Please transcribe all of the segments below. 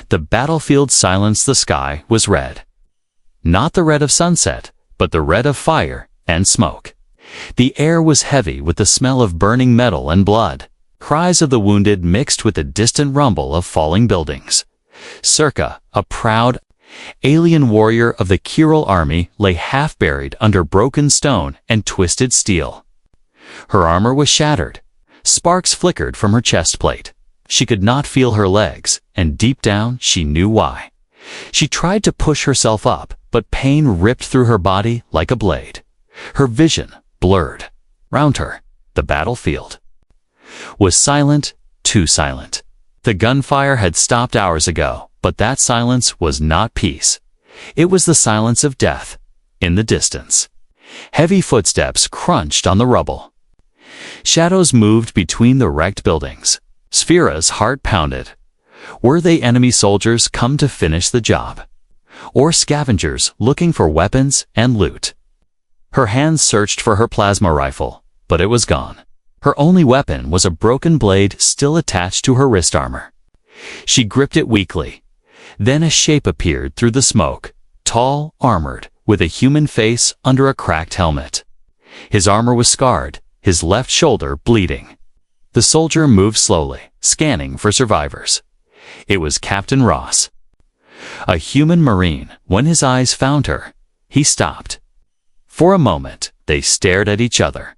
The battlefield silenced. The sky was red. Not the red of sunset, but the red of fire and smoke. The air was heavy with the smell of burning metal and blood. Cries of the wounded mixed with the distant rumble of falling buildings. Circa, a proud, alien warrior of the Kyril army, lay half-buried under broken stone and twisted steel. Her armor was shattered. Sparks flickered from her chest plate. She could not feel her legs, and deep down she knew why. She tried to push herself up, but pain ripped through her body like a blade. Her vision blurred. Round her, the battlefield was silent, too silent. The gunfire had stopped hours ago, but that silence was not peace. It was the silence of death. In the distance, heavy footsteps crunched on the rubble. Shadows moved between the wrecked buildings. Sphera's heart pounded. Were they enemy soldiers come to finish the job? Or scavengers looking for weapons and loot? Her hands searched for her plasma rifle, but it was gone. Her only weapon was a broken blade still attached to her wrist armor. She gripped it weakly. Then a shape appeared through the smoke, tall, armored, with a human face under a cracked helmet. His armor was scarred, his left shoulder bleeding. The soldier moved slowly, scanning for survivors. It was Captain Ross. A human marine. When his eyes found her, he stopped. For a moment, they stared at each other.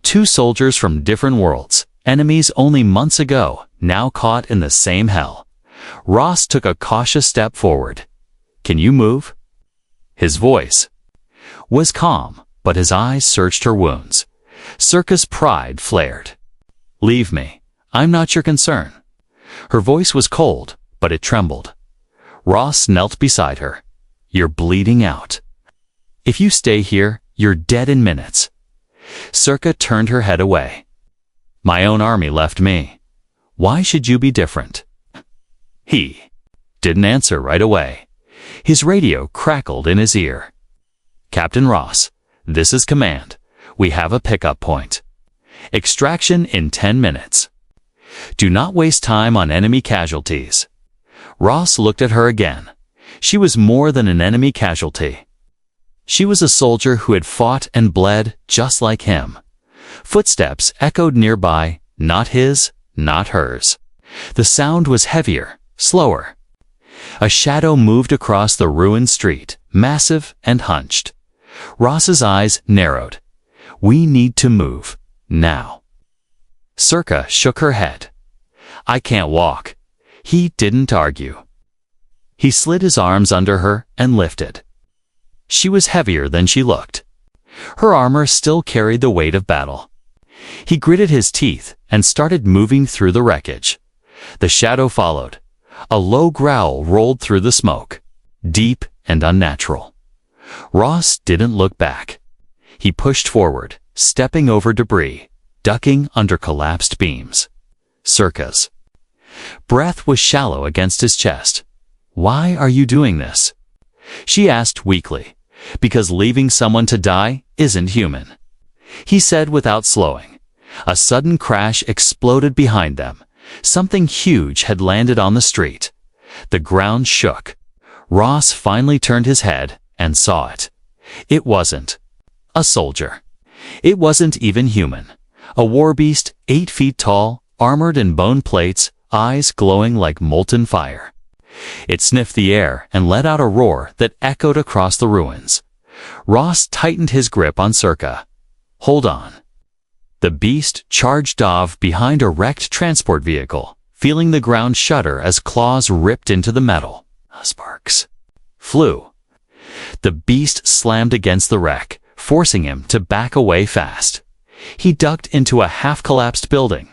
Two soldiers from different worlds, enemies only months ago, now caught in the same hell. Ross took a cautious step forward. "Can you move?" His voice was calm, but his eyes searched her wounds. Circa's pride flared. "Leave me. I'm not your concern." Her voice was cold, but it trembled. Ross knelt beside her. "You're bleeding out. If you stay here, you're dead in minutes." Circa turned her head away. "My own army left me. Why should you be different?" He didn't answer right away. His radio crackled in his ear. "Captain Ross, this is command. We have a pickup point. Extraction in 10 minutes. Do not waste time on enemy casualties." Ross looked at her again. She was more than an enemy casualty. She was a soldier who had fought and bled just like him. Footsteps echoed nearby, not his, not hers. The sound was heavier, slower. A shadow moved across the ruined street, massive and hunched. Ross's eyes narrowed. "We need to move, now." Circa shook her head. "I can't walk." He didn't argue. He slid his arms under her and lifted. She was heavier than she looked. Her armor still carried the weight of battle. He gritted his teeth and started moving through the wreckage. The shadow followed. A low growl rolled through the smoke, deep and unnatural. Ross didn't look back. He pushed forward, stepping over debris, ducking under collapsed beams. Circa's breath was shallow against his chest. "Why are you doing this?" She asked weakly. "Because leaving someone to die isn't human," he said without slowing. A sudden crash exploded behind them. Something huge had landed on the street. The ground shook. Ross finally turned his head and saw it. It wasn't a soldier. It wasn't even human. A war beast, 8 feet tall, armored in bone plates, eyes glowing like molten fire. It sniffed the air and let out a roar that echoed across the ruins. Ross tightened his grip on Circa. "Hold on." The beast charged off behind a wrecked transport vehicle, feeling the ground shudder as claws ripped into the metal. Sparks flew. The beast slammed against the wreck, forcing him to back away fast. He ducked into a half-collapsed building.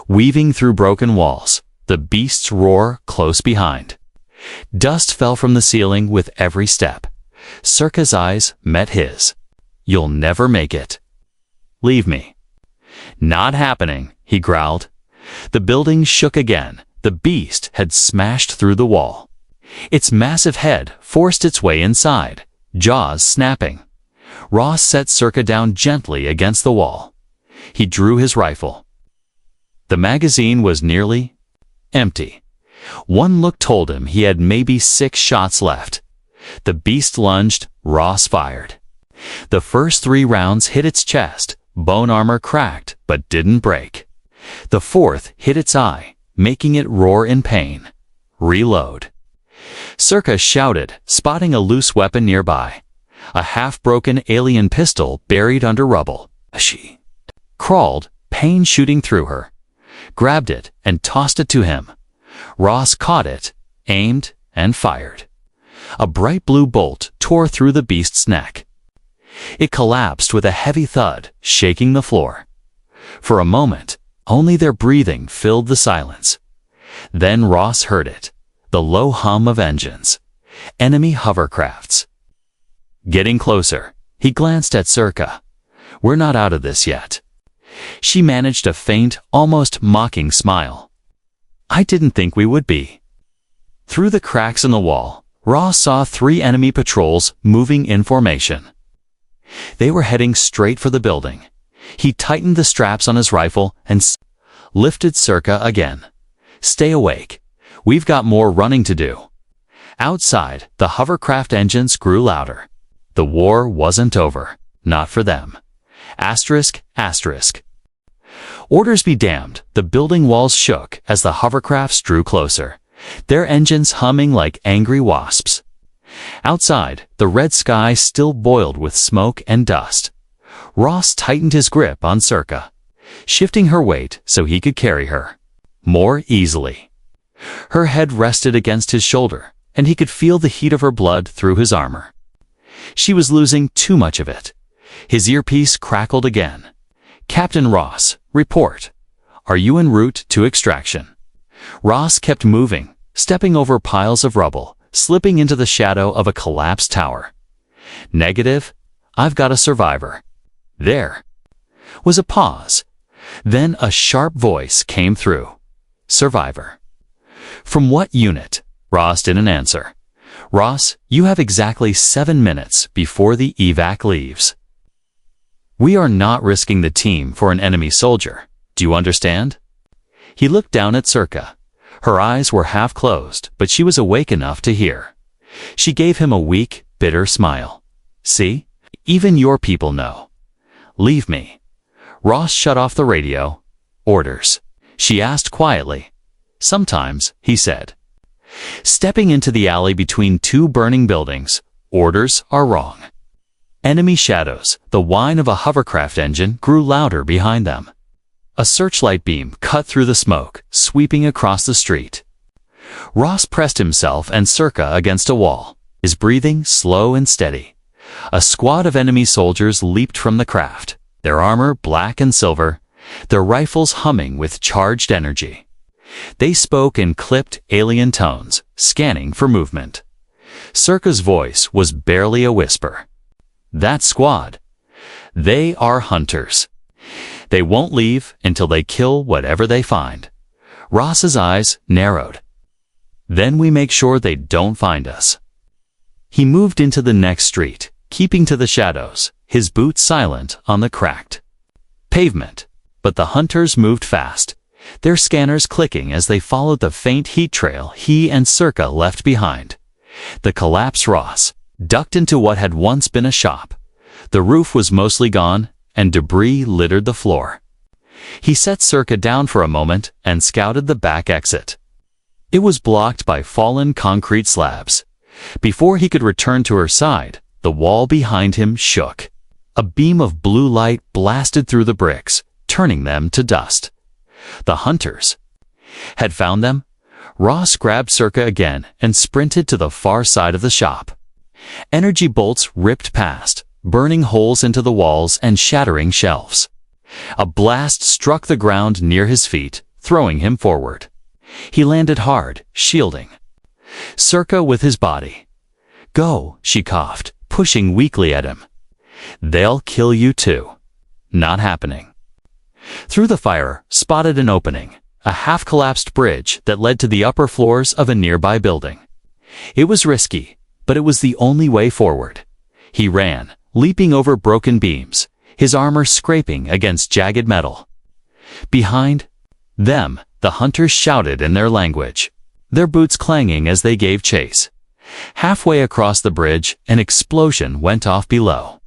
Weaving through broken walls, the beast's roar close behind. Dust fell from the ceiling with every step. Circa's eyes met his. "You'll never make it." "Leave me." "Not happening," he growled. The building shook again. The beast had smashed through the wall. Its massive head forced its way inside, jaws snapping. Ross set Circa down gently against the wall. He drew his rifle. The magazine was nearly empty. One look told him he had maybe 6 shots left. The beast lunged, Ross fired. The first 3 rounds hit its chest, bone armor cracked but didn't break. The 4th hit its eye, making it roar in pain. Reload. Circa shouted, spotting a loose weapon nearby. A half-broken alien pistol buried under rubble. She crawled, pain shooting through her, grabbed it and tossed it to him. Ross caught it, aimed, and fired. A bright blue bolt tore through the beast's neck. It collapsed with a heavy thud, shaking the floor. For a moment, only their breathing filled the silence. Then Ross heard it, the low hum of engines. Enemy hovercrafts. Getting closer, he glanced at Circa. We're not out of this yet. She managed a faint, almost mocking smile. I didn't think we would be. Through the cracks in the wall, Ross saw 3 enemy patrols moving in formation. They were heading straight for the building. He tightened the straps on his rifle and lifted Circa again. Stay awake. We've got more running to do. Outside, the hovercraft engines grew louder. The war wasn't over. Not for them. Asterisk, asterisk. Orders be damned, the building walls shook as the hovercrafts drew closer, their engines humming like angry wasps. Outside, the red sky still boiled with smoke and dust. Ross tightened his grip on Circa, shifting her weight so he could carry her more easily. Her head rested against his shoulder, and he could feel the heat of her blood through his armor. She was losing too much of it. His earpiece crackled again. Captain Ross, report. Are you en route to extraction? Ross kept moving, stepping over piles of rubble, slipping into the shadow of a collapsed tower. Negative. I've got a survivor. There was a pause. Then a sharp voice came through. Survivor. From what unit? Ross didn't answer. Ross, you have exactly 7 minutes before the evac leaves. We are not risking the team for an enemy soldier. Do you understand? He looked down at Circa. Her eyes were half closed, but she was awake enough to hear. She gave him a weak, bitter smile. See? Even your people know. Leave me. Ross shut off the radio. Orders. She asked quietly. Sometimes, he said. Stepping into the alley between 2 burning buildings, orders are wrong. Enemy shadows, the whine of a hovercraft engine grew louder behind them. A searchlight beam cut through the smoke, sweeping across the street. Ross pressed himself and Circa against a wall, his breathing slow and steady. A squad of enemy soldiers leaped from the craft, their armor black and silver, their rifles humming with charged energy. They spoke in clipped alien tones, scanning for movement. Circa's voice was barely a whisper. That squad. They are hunters. They won't leave until they kill whatever they find. Ross's eyes narrowed. Then we make sure they don't find us. He moved into the next street, keeping to the shadows, his boots silent on the cracked pavement. But the hunters moved fast, their scanners clicking as they followed the faint heat trail he and Circa left behind. The collapsed Ross ducked into what had once been a shop. The roof was mostly gone, and debris littered the floor. He set Circa down for a moment and scouted the back exit. It was blocked by fallen concrete slabs. Before he could return to her side, the wall behind him shook. A beam of blue light blasted through the bricks, turning them to dust. The hunters had found them. Ross grabbed Circa again and sprinted to the far side of the shop. Energy bolts ripped past, burning holes into the walls and shattering shelves. A blast struck the ground near his feet, throwing him forward. He landed hard, shielding Circa with his body. Go, she coughed, pushing weakly at him. They'll kill you too. Not happening. Through the fire, spotted an opening, a half-collapsed bridge that led to the upper floors of a nearby building. It was risky, but it was the only way forward. He ran, leaping over broken beams, his armor scraping against jagged metal. Behind them, the hunters shouted in their language. their boots clanging as they gave chase. Halfway across the bridge, an explosion went off below.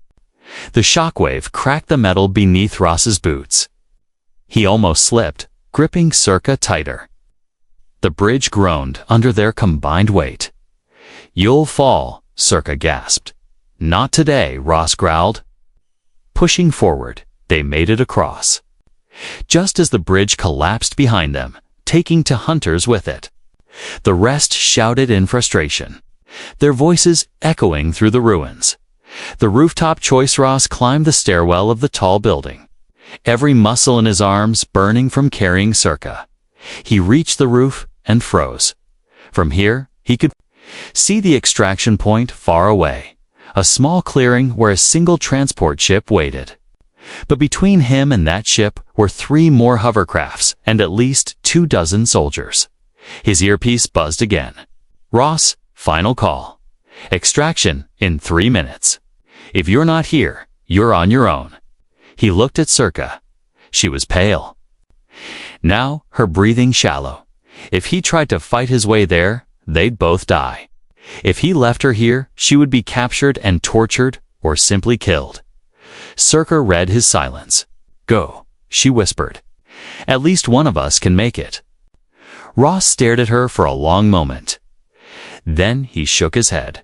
The shockwave cracked the metal beneath Ross's boots. He almost slipped, gripping Circa tighter. The bridge groaned under their combined weight. "You'll fall," Circa gasped. "Not today," Ross growled. Pushing forward, they made it across. Just as the bridge collapsed behind them, taking to hunters with it, the rest shouted in frustration, their voices echoing through the ruins. The rooftop choice Ross climbed the stairwell of the tall building, every muscle in his arms burning from carrying Circa. He reached the roof and froze. From here, he could see the extraction point far away, a small clearing where a single transport ship waited. But between him and that ship were 3 more hovercrafts and at least 24 soldiers. His earpiece buzzed again. "Ross, final call. Extraction in 3 minutes. If you're not here, you're on your own." He looked at Circa. She was pale. Now, her breathing shallow. If he tried to fight his way there, they'd both die. If he left her here, she would be captured and tortured or simply killed. Circa read his silence. "Go," she whispered. "At least one of us can make it." Ross stared at her for a long moment. Then he shook his head.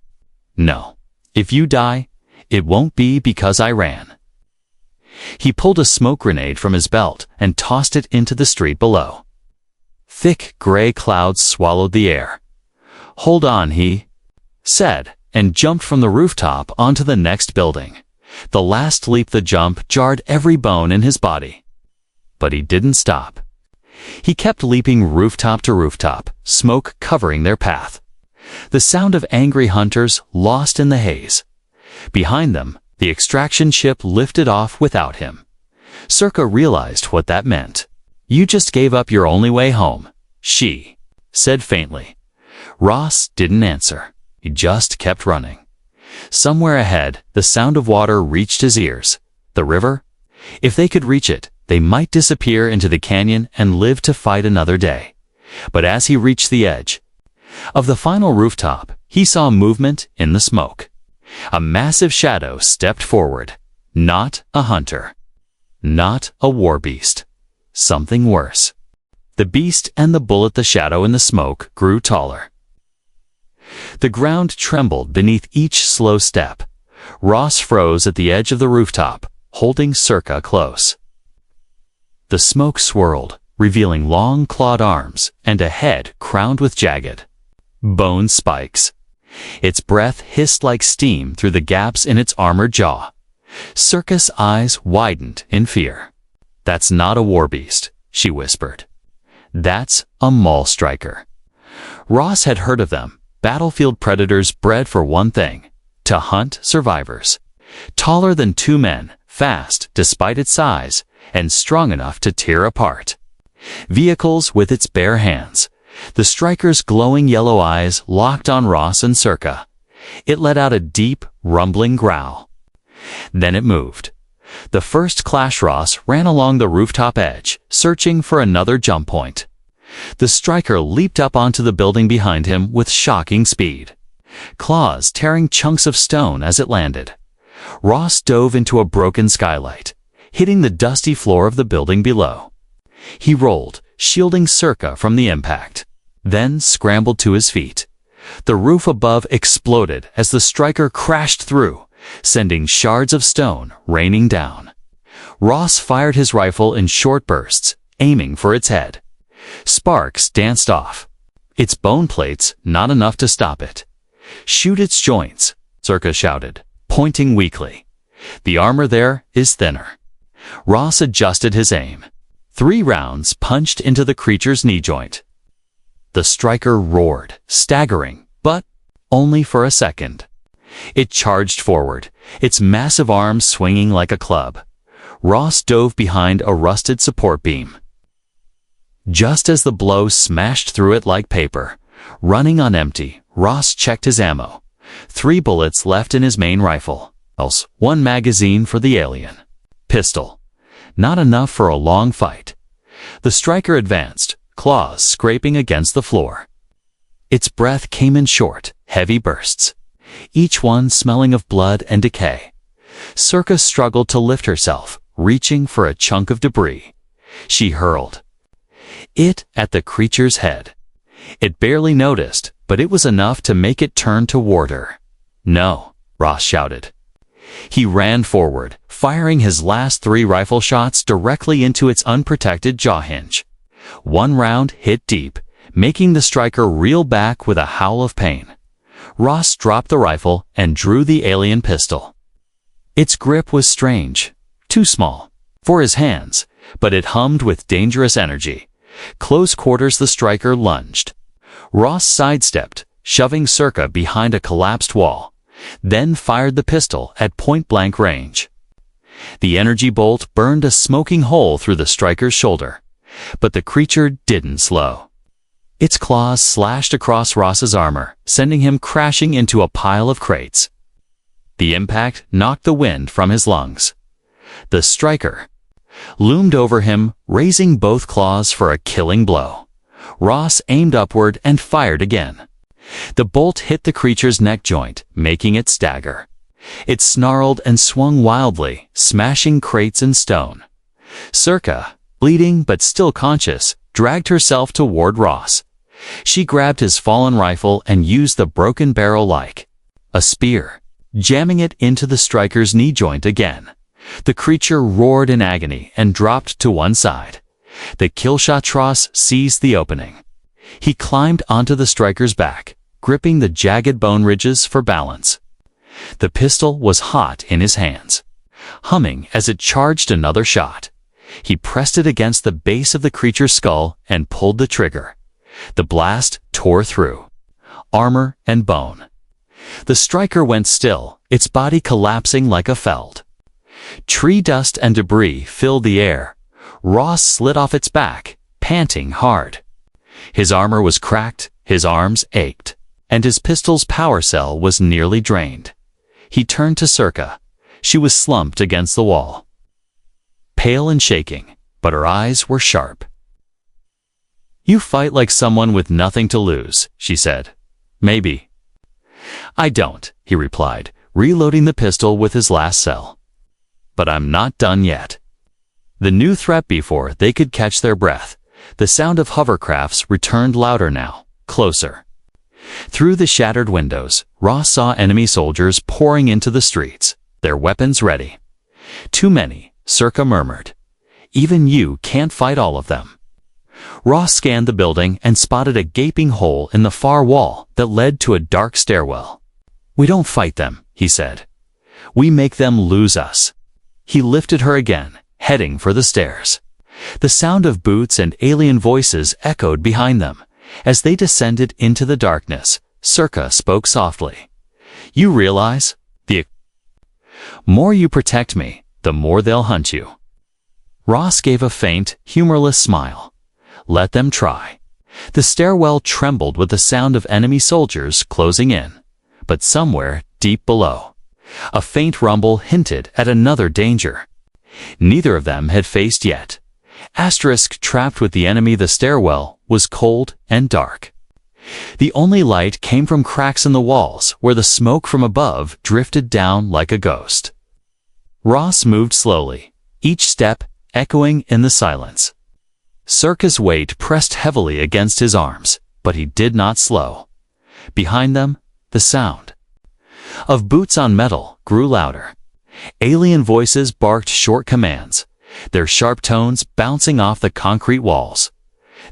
"No. If you die, it won't be because I ran." He pulled a smoke grenade from his belt and tossed it into the street below. Thick gray clouds swallowed the air. "Hold on," he said, and jumped from the rooftop onto the next building. The last leap, the jump, jarred every bone in his body. But he didn't stop. He kept leaping rooftop to rooftop, smoke covering their path. The sound of angry hunters lost in the haze. Behind them, the extraction ship lifted off without him. Circa realized what that meant. "You just gave up your only way home," she said faintly. Ross didn't answer. He just kept running. Somewhere ahead, the sound of water reached his ears. The river? If they could reach it, they might disappear into the canyon and live to fight another day. But as he reached the edge of the final rooftop, he saw movement in the smoke. A massive shadow stepped forward. Not a hunter. Not a war beast. Something worse. The beast and the bullet, the shadow and the smoke, grew taller. The ground trembled beneath each slow step. Ross froze at the edge of the rooftop, holding Circa close. The smoke swirled, revealing long clawed arms and a head crowned with jagged bone spikes. Its breath hissed like steam through the gaps in its armored jaw. Circa's eyes widened in fear. "That's not a war beast," she whispered. "That's a maul striker." Ross had heard of them. Battlefield predators bred for one thing: to hunt survivors. Taller than 2 men, fast despite its size, and strong enough to tear apart vehicles with its bare hands. The striker's glowing yellow eyes locked on Ross and Circa. It let out a deep, rumbling growl. Then it moved. The first clash, Ross ran along the rooftop edge, searching for another jump point. The striker leaped up onto the building behind him with shocking speed, claws tearing chunks of stone as it landed. Ross dove into a broken skylight, hitting the dusty floor of the building below. He rolled, shielding Circa from the impact, then scrambled to his feet. The roof above exploded as the striker crashed through, sending shards of stone raining down. Ross fired his rifle in short bursts, aiming for its head. Sparks danced off. Its bone plates, not enough to stop it. "Shoot its joints," Circa shouted, pointing weakly. "The armor there is thinner." Ross adjusted his aim. 3 rounds punched into the creature's knee joint. The striker roared, staggering, but only for a second. It charged forward, its massive arms swinging like a club. Ross dove behind a rusted support beam. Just as the blow smashed through it like paper, running on empty, Ross checked his ammo. 3 bullets left in his main rifle, else 1 magazine for the alien. Pistol. Not enough for a long fight. The striker advanced, claws scraping against the floor. Its breath came in short, heavy bursts, each one smelling of blood and decay. Circa struggled to lift herself, reaching for a chunk of debris. She hurled it at the creature's head. It barely noticed, but it was enough to make it turn toward her. "No," Ross shouted. He ran forward, firing his last 3 rifle shots directly into its unprotected jaw hinge. One round hit deep, making the striker reel back with a howl of pain. Ross dropped the rifle and drew the alien pistol. Its grip was strange, too small for his hands, but it hummed with dangerous energy. Close quarters, the striker lunged. Ross sidestepped, shoving Circa behind a collapsed wall, then fired the pistol at point-blank range. The energy bolt burned a smoking hole through the striker's shoulder, but the creature didn't slow. Its claws slashed across Ross's armor, sending him crashing into a pile of crates. The impact knocked the wind from his lungs. The striker loomed over him, raising both claws for a killing blow. Ross aimed upward and fired again. The bolt hit the creature's neck joint, making it stagger. It snarled and swung wildly, smashing crates and stone. Circa, bleeding but still conscious, dragged herself toward Ross. She grabbed his fallen rifle and used the broken barrel like a spear, jamming it into the striker's knee joint again. The creature roared in agony and dropped to one side. The killshot Ross seized the opening. He climbed onto the striker's back, gripping the jagged bone ridges for balance. The pistol was hot in his hands, humming as it charged another shot. He pressed it against the base of the creature's skull and pulled the trigger. The blast tore through armor and bone. The striker went still, its body collapsing like a feld. Tree dust and debris filled the air. Ross slid off its back, panting hard. His armor was cracked, his arms ached, and his pistol's power cell was nearly drained. He turned to Circa. She was slumped against the wall, pale and shaking, but her eyes were sharp. "You fight like someone with nothing to lose," she said. "Maybe." "I don't," he replied, reloading the pistol with his last cell. "But I'm not done yet." The new threat before they could catch their breath. The sound of hovercrafts returned louder now, closer. Through the shattered windows, Ross saw enemy soldiers pouring into the streets, their weapons ready. "Too many," Circa murmured. "Even you can't fight all of them." Ross scanned the building and spotted a gaping hole in the far wall that led to a dark stairwell. "We don't fight them," he said. "We make them lose us." He lifted her again, heading for the stairs. The sound of boots and alien voices echoed behind them. As they descended into the darkness, Circa spoke softly. "You realize, the more you protect me, the more they'll hunt you." Ross gave a faint, humorless smile. "Let them try." The stairwell trembled with the sound of enemy soldiers closing in. But somewhere, deep below, a faint rumble hinted at another danger. Neither of them had faced yet. Asterisk trapped with the enemy, the stairwell was cold and dark. The only light came from cracks in the walls where the smoke from above drifted down like a ghost. Ross moved slowly, each step echoing in the silence. Circa's weight pressed heavily against his arms, but he did not slow. Behind them, the sound of boots on metal grew louder. Alien voices barked short commands, their sharp tones bouncing off the concrete walls.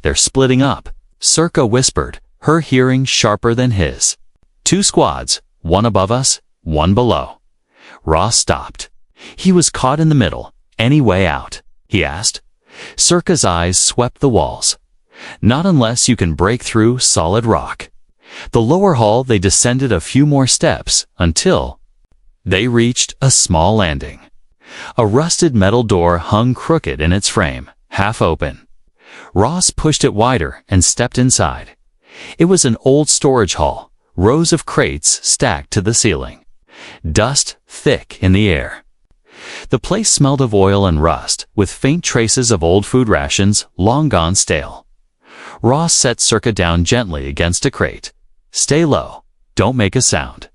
"They're splitting up," Circa whispered, her hearing sharper than his. "2 squads, one above us, one below." Ross stopped. He was caught in the middle. "Any way out?" he asked. Circa's eyes swept the walls. "Not unless you can break through solid rock." The lower hall, they descended a few more steps until they reached a small landing. A rusted metal door hung crooked in its frame, half open. Ross pushed it wider and stepped inside. It was an old storage hall, rows of crates stacked to the ceiling. Dust thick in the air. The place smelled of oil and rust, with faint traces of old food rations long gone stale. Ross set Circa down gently against a crate. Stay low. Don't make a sound.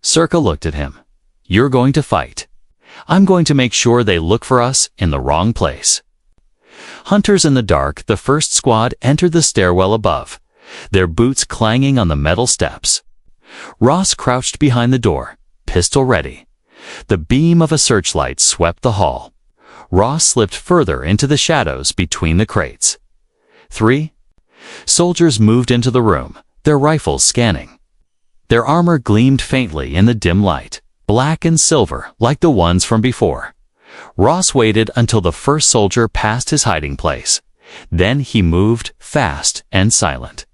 Circa looked at him. You're going to fight. I'm going to make sure they look for us in the wrong place. Hunters in the dark, the first squad entered the stairwell above, their boots clanging on the metal steps. Ross crouched behind the door, pistol ready. The beam of a searchlight swept the hall. Ross slipped further into the shadows between the crates. 3. Soldiers moved into the room, their rifles scanning. Their armor gleamed faintly in the dim light, black and silver like the ones from before. Ross waited until the first soldier passed his hiding place. Then he moved, fast and silent.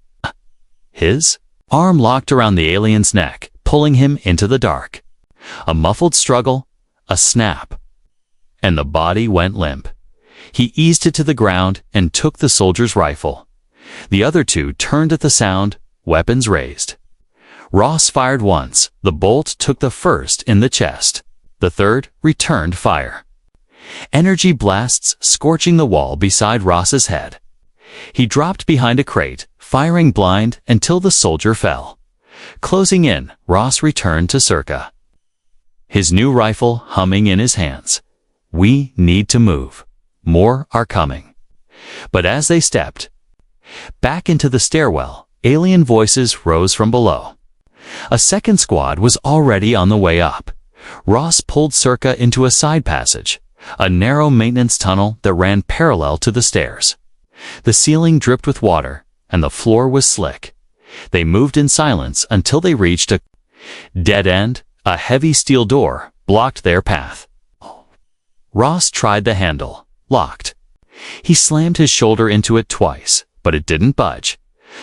His arm locked around the alien's neck, pulling him into the dark. A muffled struggle, a snap, and the body went limp. He eased it to the ground and took the soldier's rifle. The other two turned at the sound, weapons raised. Ross fired once. The bolt took the first in the chest. The third returned fire. Energy blasts scorching the wall beside Ross's head. He dropped behind a crate, firing blind until the soldier fell. Closing in, Ross returned to Circa, his new rifle humming in his hands. We need to move. More are coming. But as they stepped back into the stairwell, alien voices rose from below. A second squad was already on the way up. Ross pulled Circa into a side passage, a narrow maintenance tunnel that ran parallel to the stairs. The ceiling dripped with water, and the floor was slick. They moved in silence until they reached a dead end. A heavy steel door blocked their path. Ross tried the handle, locked. He slammed his shoulder into it twice, but it didn't budge.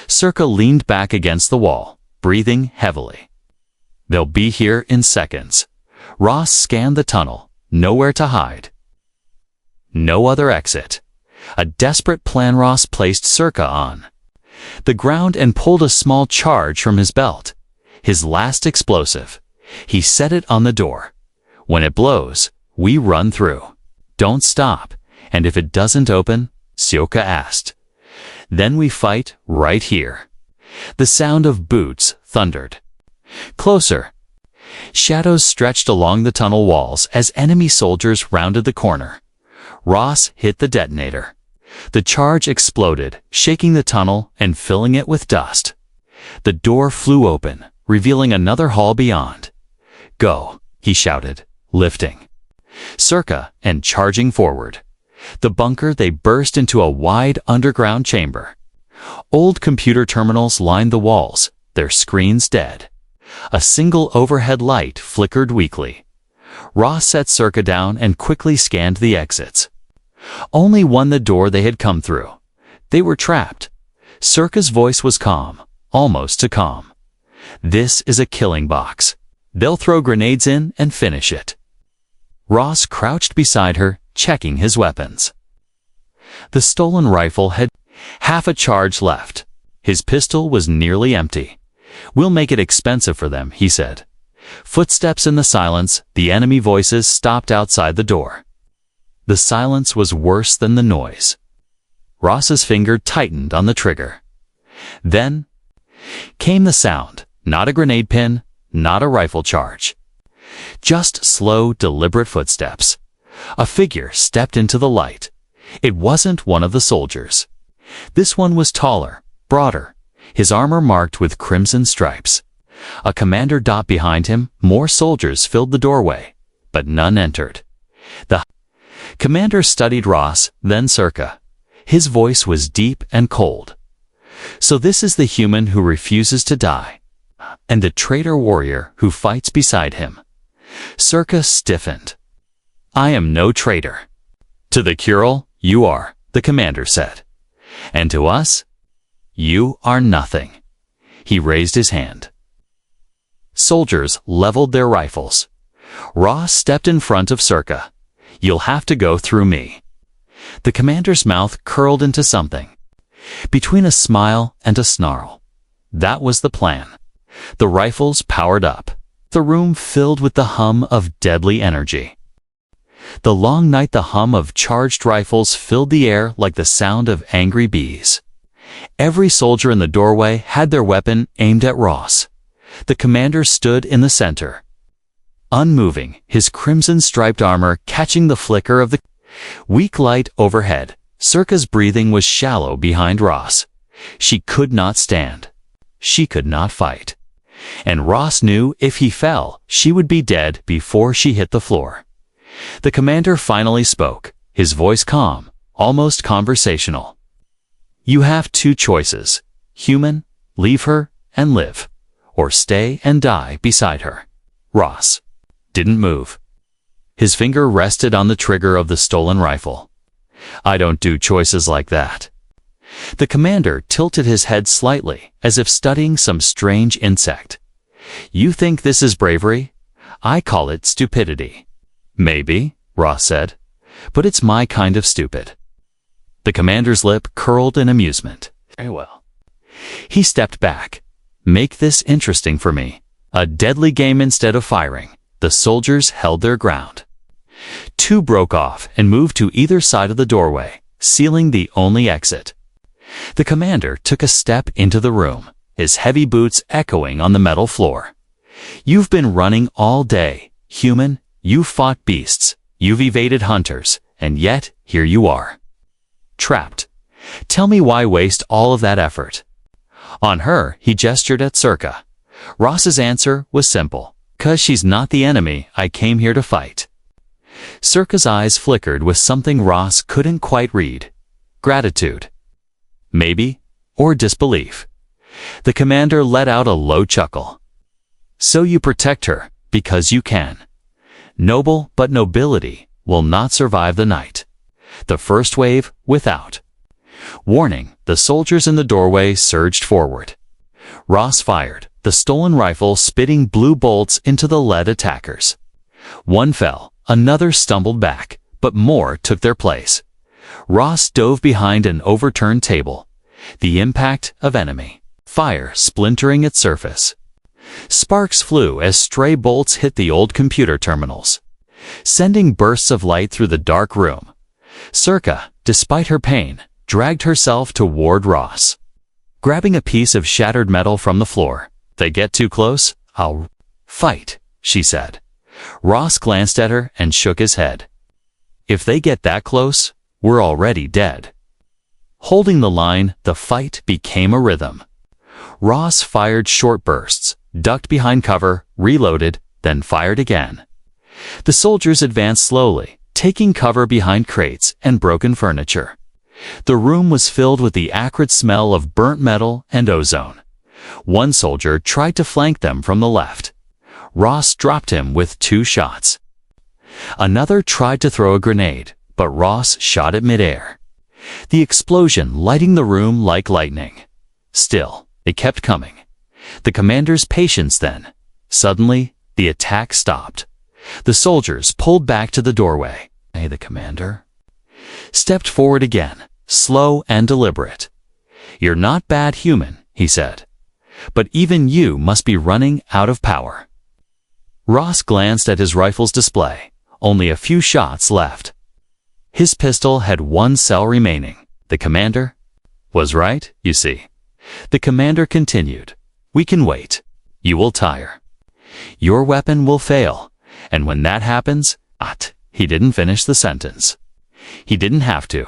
Circa leaned back against the wall, breathing heavily. They'll be here in seconds. Ross scanned the tunnel. Nowhere to hide. No other exit. A desperate plan Ross placed Circa on the ground and pulled a small charge from his belt. His last explosive. He set it on the door. When it blows, we run through. Don't stop. And if it doesn't open, Circa asked. Then we fight right here. The sound of boots thundered. Closer. Shadows stretched along the tunnel walls as enemy soldiers rounded the corner. Ross hit the detonator. The charge exploded, shaking the tunnel and filling it with dust. The door flew open, revealing another hall beyond. Go, he shouted, lifting Circa and charging forward. The bunker, they burst into a wide underground chamber. Old computer terminals lined the walls, their screens dead. A single overhead light flickered weakly. Ross set Circa down and quickly scanned the exits. Only one, the door they had come through. They were trapped. Circa's voice was calm, almost too calm. This is a killing box. They'll throw grenades in and finish it. Ross crouched beside her, checking his weapons. The stolen rifle had half a charge left. His pistol was nearly empty. We'll make it expensive for them, he said. Footsteps in the silence, the enemy voices stopped outside the door. The silence was worse than the noise. Ross's finger tightened on the trigger. Then came the sound, not a grenade pin, not a rifle charge. Just slow, deliberate footsteps. A figure stepped into the light. It wasn't one of the soldiers. This one was taller, broader, his armor marked with crimson stripes. A commander dot behind him. More soldiers filled the doorway, but none entered. The commander studied Ross, then Circa. His voice was deep and cold. So this is the human who refuses to die, and the traitor warrior who fights beside him. Circa stiffened. I am no traitor. To the Curel, you are, the commander said. And to us, you are nothing. He raised his hand. Soldiers leveled their rifles. Ross stepped in front of Circa. You'll have to go through me. The commander's mouth curled into something between a smile and a snarl. That was the plan. The rifles powered up. The room filled with the hum of deadly energy. The long night, the hum of charged rifles filled the air like the sound of angry bees. Every soldier in the doorway had their weapon aimed at Ross. The commander stood in the center, unmoving, his crimson-striped armor catching the flicker of the weak light overhead. Circa's breathing was shallow behind Ross. She could not stand. She could not fight. And Ross knew if he fell, she would be dead before she hit the floor. The commander finally spoke, his voice calm, almost conversational. "You have two choices. Human, leave her and live, or stay and die beside her." Ross didn't move. His finger rested on the trigger of the stolen rifle. "I don't do choices like that." The commander tilted his head slightly, as if studying some strange insect. "You think this is bravery? I call it stupidity." "Maybe," Ross said, "but it's my kind of stupid." The commander's lip curled in amusement. "Very well." He stepped back. "Make this interesting for me. A deadly game instead of firing." The soldiers held their ground. Two broke off and moved to either side of the doorway, sealing the only exit. The commander took a step into the room, his heavy boots echoing on the metal floor. "You've been running all day, human. You've fought beasts. You've evaded hunters. And yet, here you are. Trapped. Tell me why waste all of that effort?" On her, he gestured at Circa. Ross's answer was simple. "'Cause she's not the enemy I came here to fight." Circa's eyes flickered with something Ross couldn't quite read. Gratitude, maybe, or disbelief. The commander let out a low chuckle. "So you protect her, because you can. Noble, but nobility will not survive the night. The first wave, without warning." The soldiers in the doorway surged forward. Ross fired, the stolen rifle spitting blue bolts into the lead attackers. One fell, another stumbled back, but more took their place. Ross dove behind an overturned table, the impact of enemy fire splintering its surface. Sparks flew as stray bolts hit the old computer terminals, sending bursts of light through the dark room. Circa, despite her pain, dragged herself toward Ross. Grabbing a piece of shattered metal from the floor, "They get too close, I'll fight," she said. Ross glanced at her and shook his head. "If they get that close, we're already dead." Holding the line, the fight became a rhythm. Ross fired short bursts, ducked behind cover, reloaded, then fired again. The soldiers advanced slowly, taking cover behind crates and broken furniture. The room was filled with the acrid smell of burnt metal and ozone. One soldier tried to flank them from the left. Ross dropped him with 2 shots. Another tried to throw a grenade, but Ross shot it midair, the explosion lighting the room like lightning. Still, it kept coming. The commander's patience then. Suddenly, the attack stopped. The soldiers pulled back to the doorway. The commander stepped forward again, slow and deliberate. "You're not bad human," he said. "But even you must be running out of power." Ross glanced at his rifle's display. Only a few shots left. His pistol had 1 cell remaining. The commander was right, you see. The commander continued. "We can wait. You will tire. Your weapon will fail. And when that happens, he didn't finish the sentence. He didn't have to.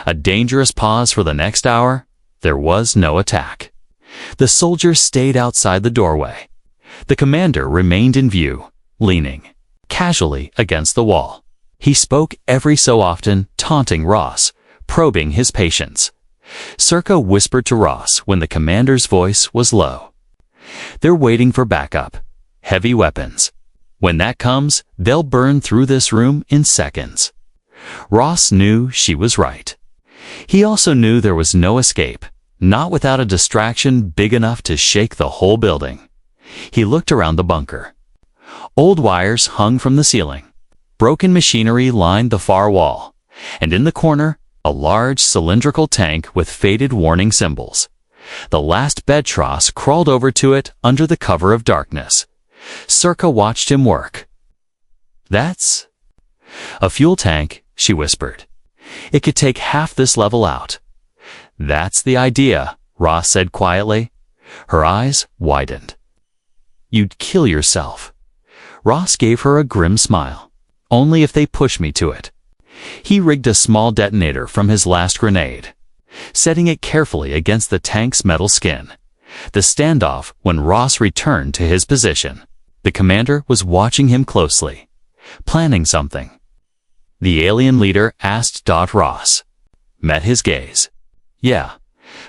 A dangerous pause for the next hour. There was no attack. The soldiers stayed outside the doorway. The commander remained in view, leaning casually against the wall. He spoke every so often, taunting Ross, probing his patience. Circa whispered to Ross when the commander's voice was low. "They're waiting for backup. Heavy weapons. When that comes, they'll burn through this room in seconds." Ross knew she was right. He also knew there was no escape, not without a distraction big enough to shake the whole building. He looked around the bunker. Old wires hung from the ceiling. Broken machinery lined the far wall, and in the corner, a large cylindrical tank with faded warning symbols. The last bed tross crawled over to it under the cover of darkness. Circa watched him work. "That's a fuel tank," she whispered. "It could take half this level out." "That's the idea," Ross said quietly. Her eyes widened. "You'd kill yourself." Ross gave her a grim smile. "Only if they push me to it." He rigged a small detonator from his last grenade, setting it carefully against the tank's metal skin. The standoff when Ross returned to his position. The commander was watching him closely, planning something. The alien leader asked Ross. Met his gaze. "Yeah,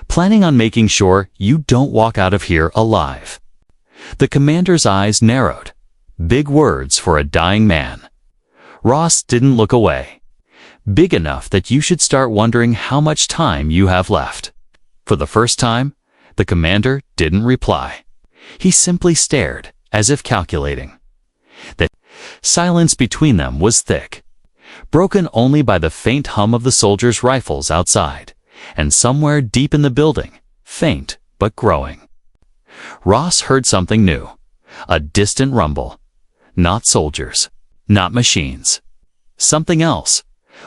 planning on making sure you don't walk out of here alive." The commander's eyes narrowed. Big words for a dying man. Ross didn't look away. "Big enough that you should start wondering how much time you have left." For the first time, the commander didn't reply. He simply stared, as if calculating. The silence between them was thick, broken only by the faint hum of the soldiers' rifles outside, and somewhere deep in the building, faint but growing. Ross heard something new, a distant rumble. Not soldiers, not machines. Something else.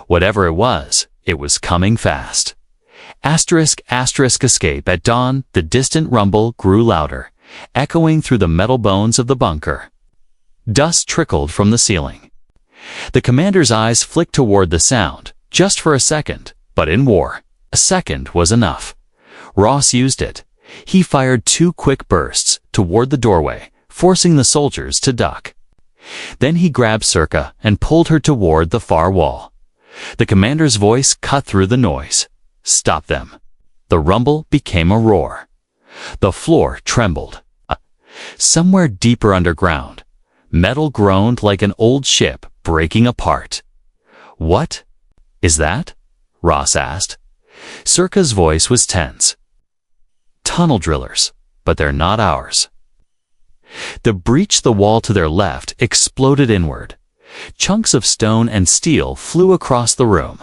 Whatever it was coming fast. Escape at dawn, the distant rumble grew louder, echoing through the metal bones of the bunker. Dust trickled from the ceiling. The commander's eyes flicked toward the sound, just for a second, but in war, a second was enough. Ross used it. He fired 2 quick bursts toward the doorway, forcing the soldiers to duck. Then he grabbed Circa and pulled her toward the far wall. The commander's voice cut through the noise. "Stop them." The rumble became a roar. The floor trembled. Somewhere deeper underground, metal groaned like an old ship breaking apart. "What is that?" Ross asked. Circa's voice was tense. "Tunnel drillers, but they're not ours." The breach the wall to their left exploded inward. Chunks of stone and steel flew across the room.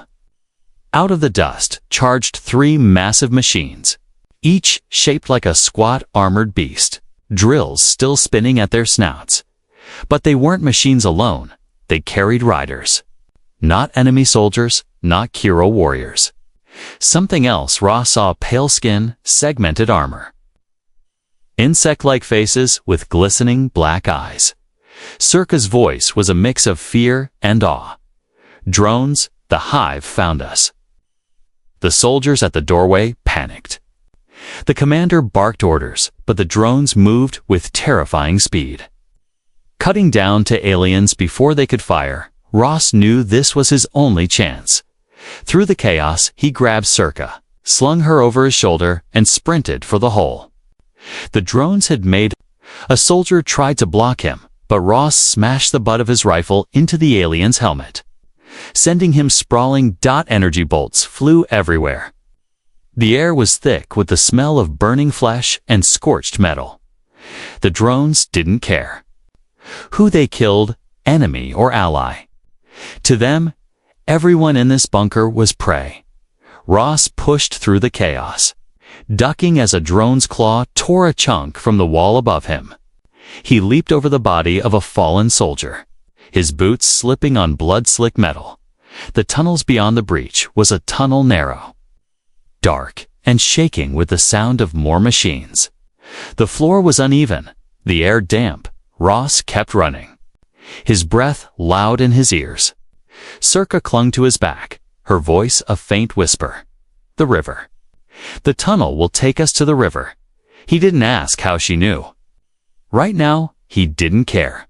Out of the dust charged 3 massive machines, each shaped like a squat armored beast, drills still spinning at their snouts. But they weren't machines alone, they carried riders. Not enemy soldiers, not Kiro warriors. Something else. Ross saw pale skin, segmented armor. Insect-like faces with glistening black eyes. Circa's voice was a mix of fear and awe. "Drones, the hive found us." The soldiers at the doorway panicked. The commander barked orders, but the drones moved with terrifying speed. Cutting down to aliens before they could fire, Ross knew this was his only chance. Through the chaos, he grabbed Circa, slung her over his shoulder, and sprinted for the hole. The drones had made. A soldier tried to block him, but Ross smashed the butt of his rifle into the alien's helmet, sending him sprawling. Energy bolts flew everywhere. The air was thick with the smell of burning flesh and scorched metal. The drones didn't care who they killed, enemy or ally. To them, everyone in this bunker was prey. Ross pushed through the chaos, ducking as a drone's claw tore a chunk from the wall above him. He leaped over the body of a fallen soldier, his boots slipping on blood-slick metal. The tunnels beyond the breach was a tunnel narrow, dark, and shaking with the sound of more machines. The floor was uneven, the air damp. Ross kept running, his breath loud in his ears. Circa clung to his back, her voice a faint whisper. "The river. The tunnel will take us to the river." He didn't ask how she knew. Right now, he didn't care.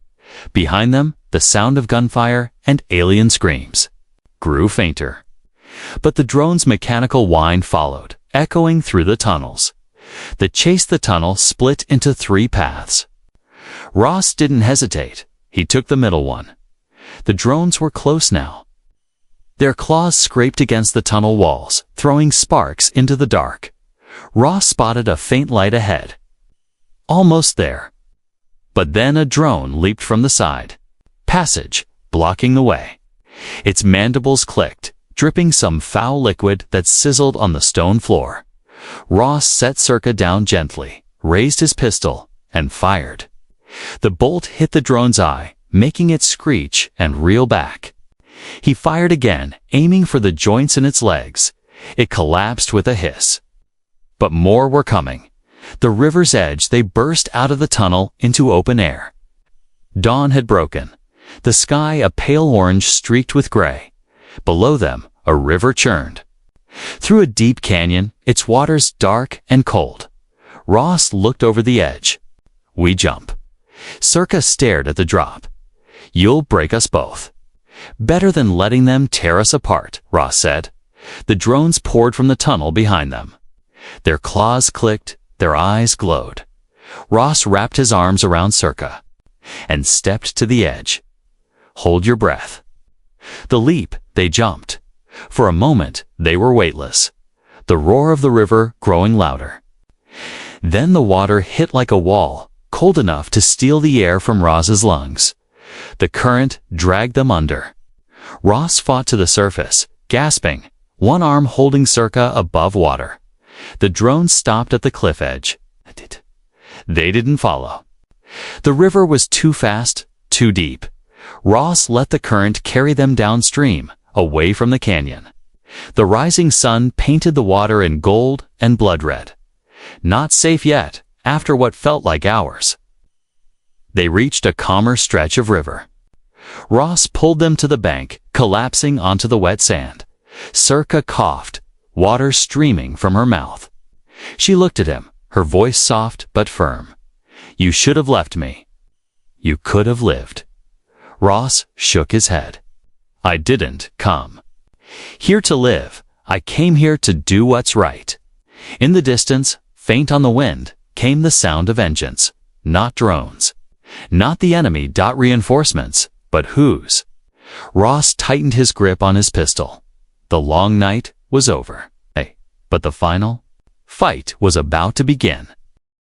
Behind them, the sound of gunfire and alien screams grew fainter. But the drone's mechanical whine followed, echoing through the tunnels. The tunnel split into 3 paths. Ross didn't hesitate. He took the middle one. The drones were close now. Their claws scraped against the tunnel walls, throwing sparks into the dark. Ross spotted a faint light ahead. Almost there. But then a drone leaped from the side. Passage, blocking the way. Its mandibles clicked, dripping some foul liquid that sizzled on the stone floor. Ross set Circa down gently, raised his pistol, and fired. The bolt hit the drone's eye, making it screech and reel back. He fired again, aiming for the joints in its legs. It collapsed with a hiss. But more were coming. The river's edge, they burst out of the tunnel into open air. Dawn had broken. The sky a pale orange streaked with gray. Below them, a river churned. Through a deep canyon, its waters dark and cold. Ross looked over the edge. We jump. Circa stared at the drop. You'll break us both. Better than letting them tear us apart, Ross said. The drones poured from the tunnel behind them. Their claws clicked, their eyes glowed. Ross wrapped his arms around Circa and stepped to the edge. Hold your breath. The leap, they jumped. For a moment, they were weightless. The roar of the river growing louder. Then the water hit like a wall, cold enough to steal the air from Ross's lungs. The current dragged them under. Ross fought to the surface, gasping, one arm holding Circa above water. The drone stopped at the cliff edge. They didn't follow. The river was too fast, too deep. Ross let the current carry them downstream, away from the canyon. The rising sun painted the water in gold and blood red. Not safe yet, after what felt like hours. They reached a calmer stretch of river. Ross pulled them to the bank, collapsing onto the wet sand. Circa coughed, water streaming from her mouth. She looked at him, her voice soft but firm. You should have left me. You could have lived. Ross shook his head. I didn't come here to live. I came here to do what's right. In the distance, faint on the wind, came the sound of engines, not drones. Not the enemy. Reinforcements, but whose? Ross tightened his grip on his pistol. The long night was over. But the final fight was about to begin.